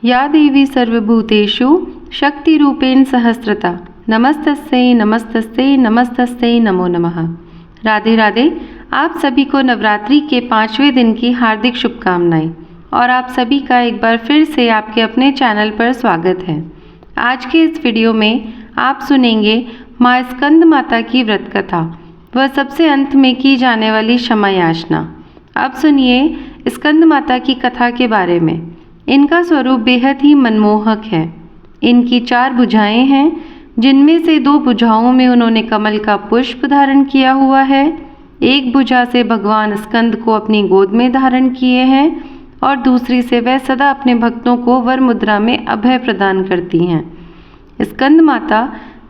या देवी सर्वभूतेषु शक्तिरूपेण सहस्रता नमस्तस्यै नमस्तस्यै नमस्तस्यै नमो नमः। राधे राधे। आप सभी को नवरात्रि के 5वें दिन की हार्दिक शुभकामनाएं और आप सभी का एक बार फिर से आपके अपने चैनल पर स्वागत है। आज के इस वीडियो में आप सुनेंगे माँ स्कंद माता की व्रत कथा व सबसे अंत में की जाने वाली क्षमा याचना। अब सुनिए स्कंद माता की कथा के बारे में। इनका स्वरूप बेहद ही मनमोहक है। इनकी 4 भुजाएं हैं, जिनमें से 2 भुजाओं में उन्होंने कमल का पुष्प धारण किया हुआ है। एक भुजा से भगवान स्कंद को अपनी गोद में धारण किए हैं और दूसरी से वह सदा अपने भक्तों को वर मुद्रा में अभय प्रदान करती हैं। स्कंद माता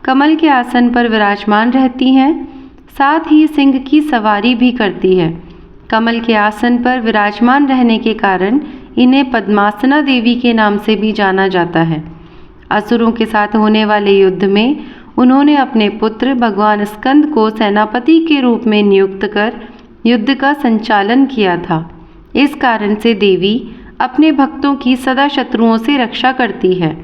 कमल के आसन पर विराजमान रहती हैं, साथ ही सिंह की सवारी भी करती है। कमल के आसन पर विराजमान रहने के कारण इन्हें पद्मासना देवी के नाम से भी जाना जाता है। असुरों के साथ होने वाले युद्ध में उन्होंने अपने पुत्र भगवान स्कंद को सेनापति के रूप में नियुक्त कर युद्ध का संचालन किया था। इस कारण से देवी अपने भक्तों की सदा शत्रुओं से रक्षा करती है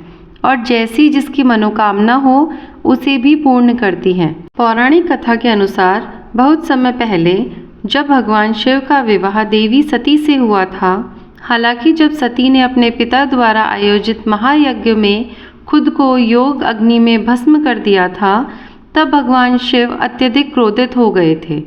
और जैसी जिसकी मनोकामना हो उसे भी पूर्ण करती है। पौराणिक कथा के अनुसार बहुत समय पहले जब भगवान शिव का विवाह देवी सती से हुआ था, हालांकि जब सती ने अपने पिता द्वारा आयोजित महायज्ञ में खुद को योग अग्नि में भस्म कर दिया था, तब भगवान शिव अत्यधिक क्रोधित हो गए थे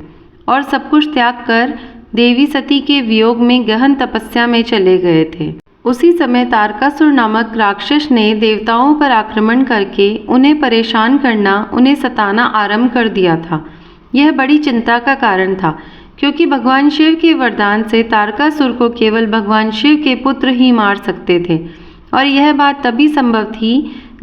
और सब कुछ त्याग कर देवी सती के वियोग में गहन तपस्या में चले गए थे। उसी समय तारकासुर नामक राक्षस ने देवताओं पर आक्रमण करके उन्हें परेशान करना, उन्हें सताना आरंभ कर दिया था। यह बड़ी चिंता का कारण था, क्योंकि भगवान शिव के वरदान से तारकासुर को केवल भगवान शिव के पुत्र ही मार सकते थे और यह बात तभी संभव थी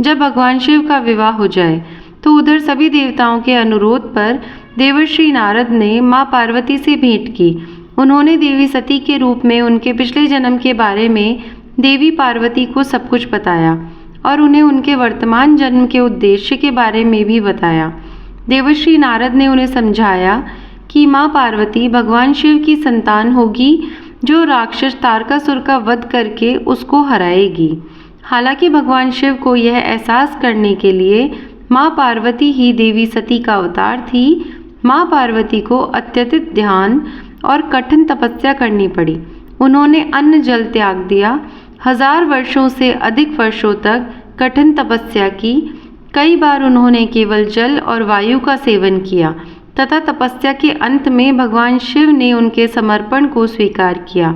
जब भगवान शिव का विवाह हो जाए। तो उधर सभी देवताओं के अनुरोध पर देवर्षि नारद ने माँ पार्वती से भेंट की। उन्होंने देवी सती के रूप में उनके पिछले जन्म के बारे में देवी पार्वती को सब कुछ बताया और उन्हें उनके वर्तमान जन्म के उद्देश्य के बारे में भी बताया। देवर्षि नारद ने उन्हें समझाया कि माँ पार्वती भगवान शिव की संतान होगी, जो राक्षस तारकासुर का वध करके उसको हराएगी। हालांकि भगवान शिव को यह एहसास करने के लिए माँ पार्वती ही देवी सती का अवतार थी। माँ पार्वती को अत्यधिक ध्यान और कठिन तपस्या करनी पड़ी। उन्होंने अन्न जल त्याग दिया, 1000 वर्षों से अधिक वर्षों तक कठिन तपस्या की। कई बार उन्होंने केवल जल और वायु का सेवन किया तथा तपस्या के अंत में भगवान शिव ने उनके समर्पण को स्वीकार किया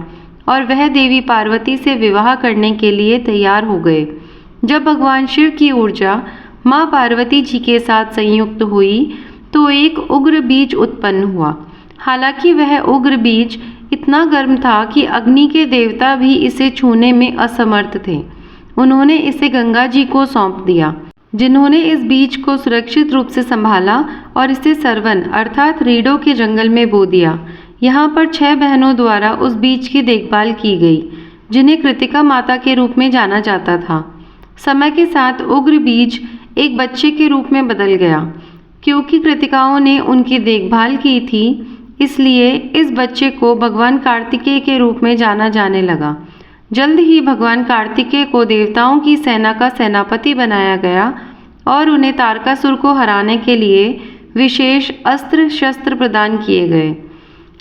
और वह देवी पार्वती से विवाह करने के लिए तैयार हो गए। जब भगवान शिव की ऊर्जा माँ पार्वती जी के साथ संयुक्त हुई तो एक उग्र बीज उत्पन्न हुआ। हालांकि वह उग्र बीज इतना गर्म था कि अग्नि के देवता भी इसे छूने में असमर्थ थे। उन्होंने इसे गंगा जी को सौंप दिया, जिन्होंने इस बीज को सुरक्षित रूप से संभाला और इसे सरवन अर्थात रीड़ों के जंगल में बो दिया। यहाँ पर 6 बहनों द्वारा उस बीज की देखभाल की गई, जिन्हें कृतिका माता के रूप में जाना जाता था। समय के साथ उग्र बीज एक बच्चे के रूप में बदल गया। क्योंकि कृतिकाओं ने उनकी देखभाल की थी, इसलिए इस बच्चे को भगवान कार्तिकेय के रूप में जाना जाने लगा। जल्द ही भगवान कार्तिकेय को देवताओं की सेना का सेनापति बनाया गया और उन्हें तारकासुर को हराने के लिए विशेष अस्त्र शस्त्र प्रदान किए गए।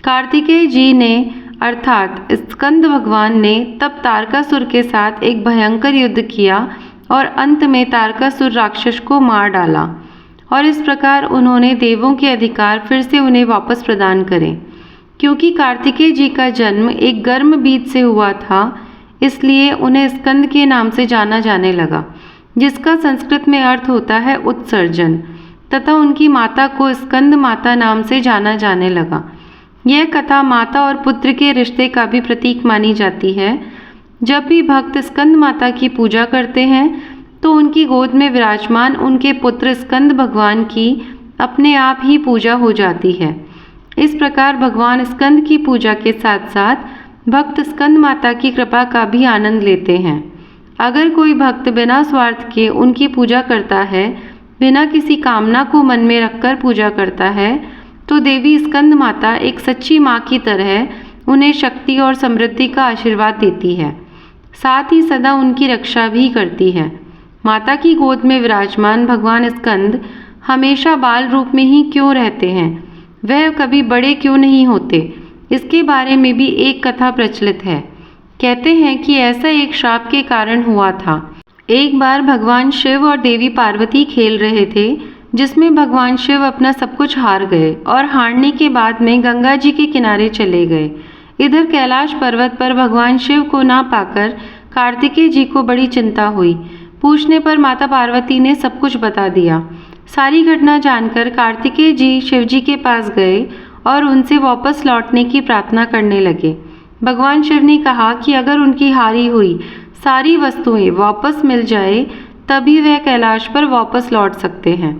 कार्तिकेय जी ने अर्थात स्कंद भगवान ने तब तारकासुर के साथ एक भयंकर युद्ध किया और अंत में तारकासुर राक्षस को मार डाला और इस प्रकार उन्होंने देवों के अधिकार फिर से उन्हें वापस प्रदान करे। क्योंकि कार्तिकेय जी का जन्म एक गर्म बीज से हुआ था, इसलिए उन्हें स्कंद के नाम से जाना जाने लगा, जिसका संस्कृत में अर्थ होता है उत्सर्जन, तथा उनकी माता को स्कंद माता नाम से जाना जाने लगा। यह कथा माता और पुत्र के रिश्ते का भी प्रतीक मानी जाती है। जब भी भक्त स्कंद माता की पूजा करते हैं तो उनकी गोद में विराजमान उनके पुत्र स्कंद भगवान की अपने आप ही पूजा हो जाती है। इस प्रकार भगवान स्कंद की पूजा के साथ साथ भक्त स्कंद माता की कृपा का भी आनंद लेते हैं। अगर कोई भक्त बिना स्वार्थ के उनकी पूजा करता है, बिना किसी कामना को मन में रखकर पूजा करता है, तो देवी स्कंद माता एक सच्ची माँ की तरह उन्हें शक्ति और समृद्धि का आशीर्वाद देती है। साथ ही सदा उनकी रक्षा भी करती है। माता की गोद में विराजमान भगवान स्कंद हमेशा बाल रूप में ही क्यों रहते हैं? वह कभी बड़े क्यों नहीं होते? इसके बारे में भी एक कथा प्रचलित है। कहते हैं कि ऐसा एक श्राप के कारण हुआ था। एक बार भगवान शिव और देवी पार्वती खेल रहे थे, जिसमें भगवान शिव अपना सब कुछ हार गए और हारने के बाद में गंगा जी के किनारे चले गए। इधर कैलाश पर्वत पर भगवान शिव को ना पाकर कार्तिकेय जी को बड़ी चिंता हुई। पूछने पर माता पार्वती ने सब कुछ बता दिया। सारी घटना जानकर कार्तिकेय जी शिव जी के पास गए और उनसे वापस लौटने की प्रार्थना करने लगे। भगवान शिव ने कहा कि अगर उनकी हारी हुई सारी वस्तुएं वापस मिल जाए तभी वह कैलाश पर वापस लौट सकते हैं।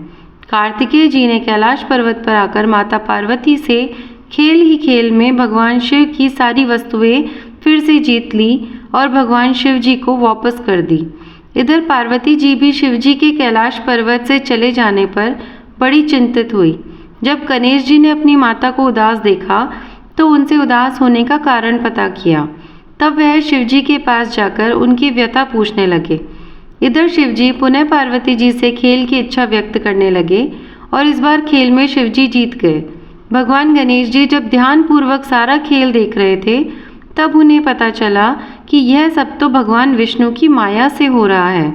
कार्तिकेय जी ने कैलाश पर्वत पर आकर माता पार्वती से खेल ही खेल में भगवान शिव की सारी वस्तुएं फिर से जीत ली और भगवान शिव जी को वापस कर दी। इधर पार्वती जी भी शिव जी के कैलाश पर्वत से चले जाने पर बड़ी चिंतित हुई। जब गणेश जी ने अपनी माता को उदास देखा तो उनसे उदास होने का कारण पता किया। तब वह शिव जी के पास जाकर उनकी व्यथा पूछने लगे। इधर शिव जी पुनः पार्वती जी से खेल की इच्छा व्यक्त करने लगे और इस बार खेल में शिव जी जीत गए। भगवान गणेश जी जब ध्यानपूर्वक सारा खेल देख रहे थे तब उन्हें पता चला कि यह सब तो भगवान विष्णु की माया से हो रहा है।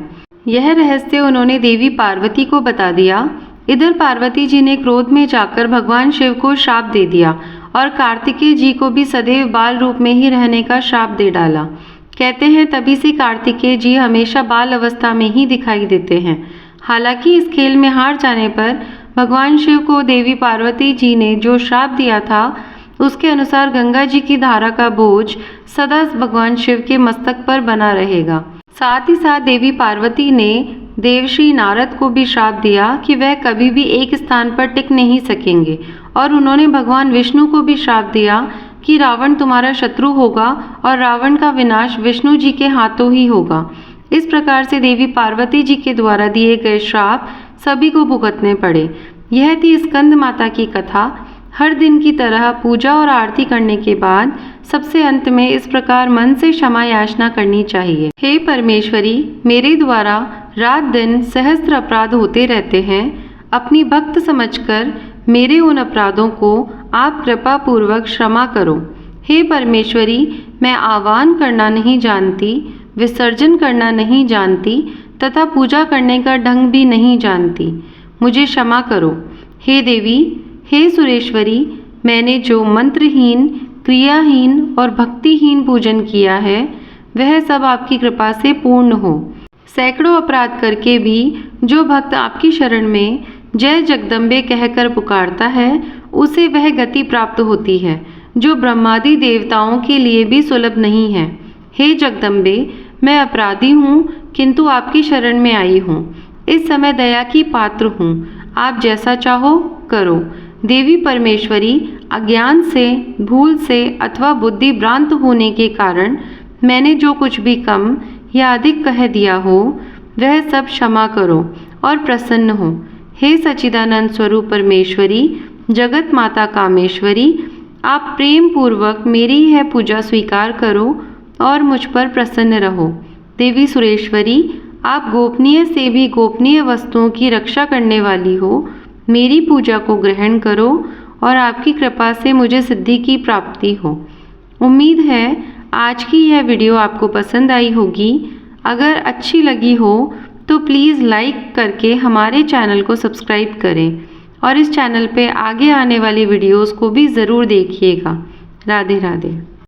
यह रहस्य उन्होंने देवी पार्वती को बता दिया। इधर पार्वती जी ने क्रोध में जाकर भगवान शिव को श्राप दे दिया और कार्तिकेय जी को भी सदैव बाल रूप में ही रहने का श्राप दे डाला। कहते हैं तभी से कार्तिकेय जी हमेशा बाल अवस्था में ही दिखाई देते हैं। हालांकि इस खेल में हार जाने पर भगवान शिव को देवी पार्वती जी ने जो श्राप दिया था उसके अनुसार गंगा जी की धारा का बोझ सदा भगवान शिव के मस्तक पर बना रहेगा। साथ ही साथ देवी पार्वती ने देवश्री नारद को भी श्राप दिया कि वह कभी भी एक स्थान पर टिक नहीं सकेंगे और उन्होंने भगवान विष्णु को भी श्राप दिया कि रावण तुम्हारा शत्रु होगा और रावण का विनाश विष्णु जी के हाथों ही होगा। इस प्रकार से देवी पार्वती जी के द्वारा दिए गए श्राप सभी को भुगतने पड़े। यह थी स्कंद माता की कथा। हर दिन की तरह पूजा और आरती करने के बाद सबसे अंत में इस प्रकार मन से क्षमा याचना करनी चाहिए। हे परमेश्वरी, मेरे द्वारा रात दिन सहस्त्र अपराध होते रहते हैं। अपनी भक्त समझकर मेरे उन अपराधों को आप कृपा पूर्वक क्षमा करो। हे परमेश्वरी, मैं आह्वान करना नहीं जानती, विसर्जन करना नहीं जानती तथा पूजा करने का ढंग भी नहीं जानती। मुझे क्षमा करो। हे देवी, हे सुरेश्वरी, मैंने जो मंत्रहीन, क्रियाहीन और भक्तिहीन पूजन किया है वह सब आपकी कृपा से पूर्ण हो। सैकड़ों अपराध करके भी जो भक्त आपकी शरण में जय जगदम्बे कहकर पुकारता है उसे वह गति प्राप्त होती है जो ब्रह्मादि देवताओं के लिए भी सुलभ नहीं है। हे जगदम्बे, मैं अपराधी हूँ किंतु आपकी शरण में आई हूँ। इस समय दया की पात्र हूँ। आप जैसा चाहो करो। देवी परमेश्वरी, अज्ञान से, भूल से अथवा बुद्धि भ्रांत होने के कारण मैंने जो कुछ भी कम या अधिक कह दिया हो वह सब क्षमा करो और प्रसन्न हो। हे सच्चिदानंद स्वरूप परमेश्वरी, जगत माता कामेश्वरी, आप प्रेम पूर्वक मेरी यह पूजा स्वीकार करो और मुझ पर प्रसन्न रहो। देवी सुरेश्वरी, आप गोपनीय से भी गोपनीय वस्तुओं की रक्षा करने वाली हो। मेरी पूजा को ग्रहण करो और आपकी कृपा से मुझे सिद्धि की प्राप्ति हो। उम्मीद है आज की यह वीडियो आपको पसंद आई होगी। अगर अच्छी लगी हो तो प्लीज़ लाइक करके हमारे चैनल को सब्सक्राइब करें और इस चैनल पे आगे आने वाली वीडियोस को भी ज़रूर देखिएगा। राधे राधे।